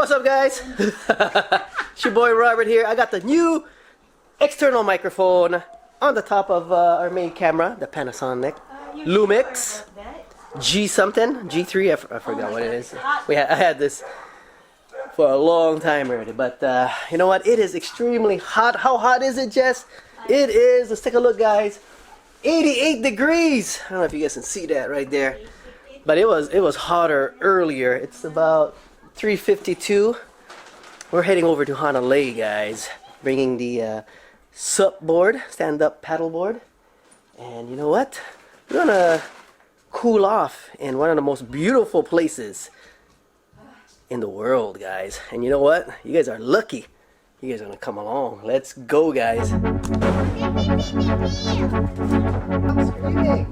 What's up, guys? It's your boy Robert here. I got the new external microphone on the top of our main camera, the Panasonic Lumix G something, G3. I forgot what it is. I had this for a long time already, but you know what? It is extremely hot. How hot is it, Jess? It is. Let's take a look, guys. 88 degrees. I don't know if you guys can see that right there, but it was hotter earlier. It's about 3:52. We're heading over to Hanalei, guys, bringing the SUP board, stand-up paddle board, and you know what? We're gonna cool off in one of the most beautiful places in the world, guys. And you know what? You guys are lucky. You guys are gonna come along. Let's go, guys. I'm screaming.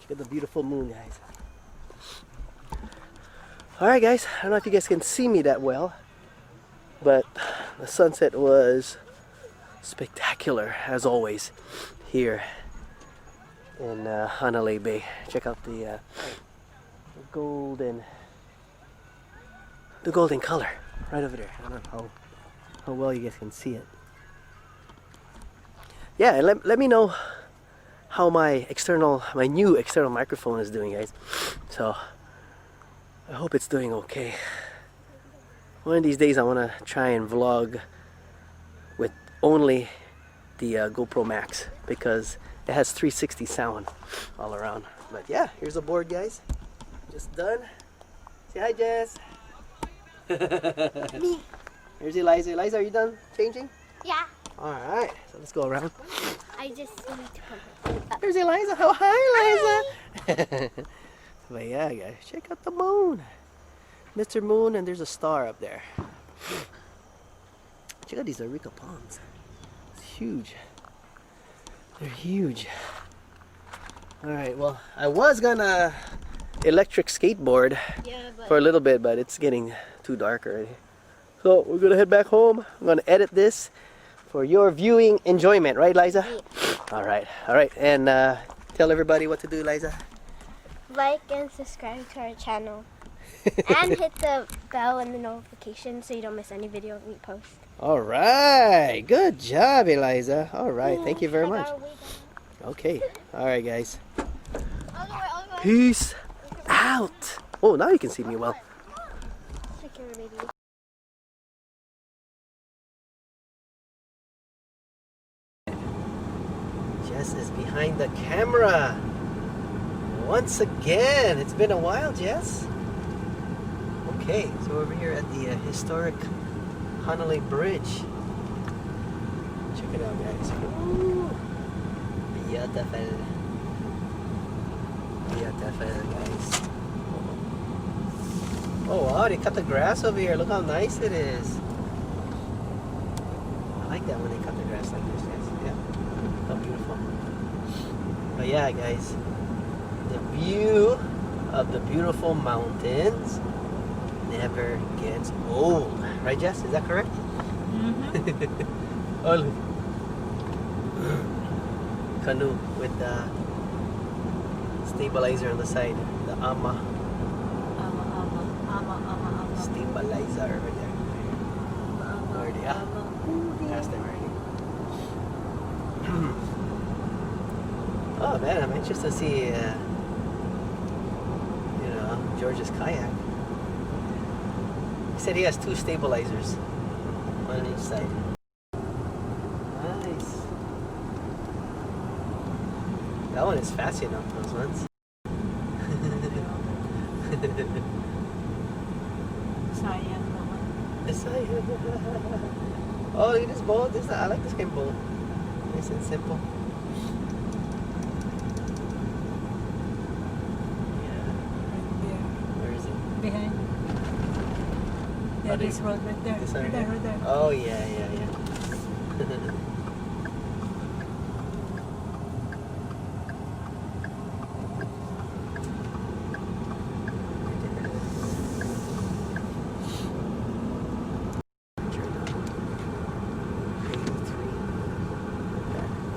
Look at the beautiful moon, guys. Alright guys, I don't know if you guys can see me that well, but the sunset was spectacular as always here in Hanalei Bay. Check out the golden color right over there. I don't know how well you guys can see it. Yeah, and let me know how my new external microphone is doing, guys. So I hope it's doing okay. One of these days I want to try and vlog with only the GoPro Max because it has 360 sound all around. But yeah, here's the board, guys. Just done. Say hi, Jess. Me. Here's Eliza. Eliza, are you done changing? Yeah. Alright, so let's go around. I just need to come up. There's Eliza. Oh, hi, Eliza. But yeah, guys, check out the moon. Mr. Moon, and there's a star up there. Check out these Areca palms. It's huge. They're huge. Alright, well, I was gonna electric skateboard for a little bit, but it's getting too dark already. So we're gonna head back home. I'm gonna edit this for your viewing enjoyment, right, Liza? Yeah. Alright, and tell everybody what to do, Liza. Like and subscribe to our channel. And hit the bell and the notification so you don't miss any video we post. Alright, good job, Eliza. Alright, thank you very much. Okay, alright, guys. Peace out. Oh, now you can see me well. Jess is behind the camera. Once again, it's been a while, Jess. Okay, so we're over here at the historic Hanalei Bridge. Check it out, guys. Ooh. Beautiful. Beautiful, guys. Oh wow, they cut the grass over here. Look how nice it is. I like that when they cut the grass like this, guys. Yeah. How beautiful. But yeah, guys. The view of the beautiful mountains never gets old. Right, Jess? Is that correct? Mm-hmm. Oh, look. Canoe with the stabilizer on the side. The ama. Stabilizer over there. Already, past them already. Oh man, I'm anxious to see George's kayak. He said he has 2 stabilizers, one on each side. Nice. That one is fast enough, those ones. Oh, look at this boat. I like this kind of boat. Nice and simple. Behind. Yeah, this road right there. This right there. Oh, yeah.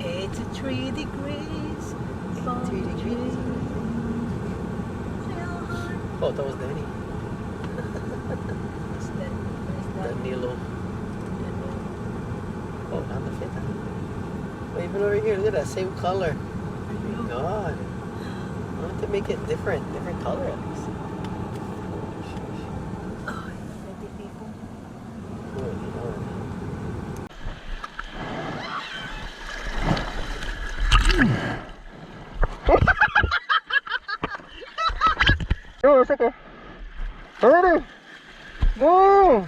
It's 83 degrees. 83 degrees. Oh, that was Danny. Danilo. Oh, not the fit. Oh, even over here, look at that same color. Oh my god. I want to make it different color at least. Oh, it's okay. Ready? Go!